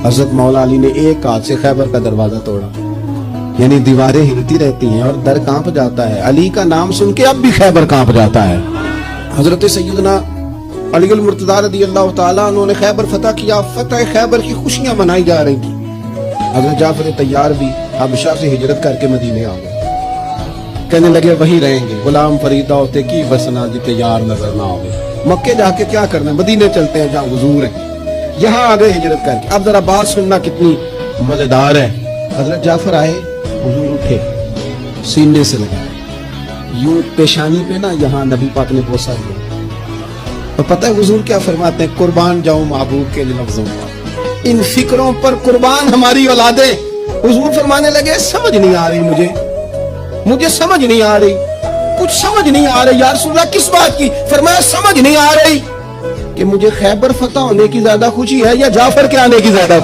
حضرت مولا علی نے ایک ہاتھ سے خیبر کا دروازہ توڑا، یعنی دیواریں ہلتی رہتی ہیں اور در کانپ جاتا ہے. علی کا نام سن کے اب بھی خیبر کانپ جاتا ہے. حضرت سیدنا علی المرتضیٰ رضی اللہ تعالیٰ عنہ نے خیبر فتح کیا. فتح خیبر کی خوشیاں منائی جا رہی تھی. حضرت جعفر طیار بھی حبشہ سے ہجرت کر کے مدینے آ گئے. کہنے لگے وہی رہیں گے، غلام فریدہ ہوتے کی بسنا جتے یار نظر نہ ہوئے. مکے جا کے کیا کرنا، مدینے چلتے ہیں جہاں حضور ہیں. یہاں آ گئے ہجرت کر کے. اب ذرا بات سننا کتنی مزیدار ہے. حضرت جعفر آئے، حضور اٹھے، سینے سے لگائے، یوں پیشانی پہ نا یہاں نبی پاک نے بوسہ دیا. اور پتہ ہے حضور کیا فرماتے ہیں؟ قربان جاؤں محبوب کے لفظوں پر، ان فکروں پر قربان ہماری اولادیں. حضور فرمانے لگے سمجھ نہیں آ رہی، مجھے سمجھ نہیں آ رہی، کچھ سمجھ نہیں آ رہی. یا رسول اللہ کس بات کی؟ فرمایا سمجھ نہیں آ رہی کہ مجھے خیبر فتح ہونے کی زیادہ خوشی ہے یا جعفر کے آنے کی زیادہ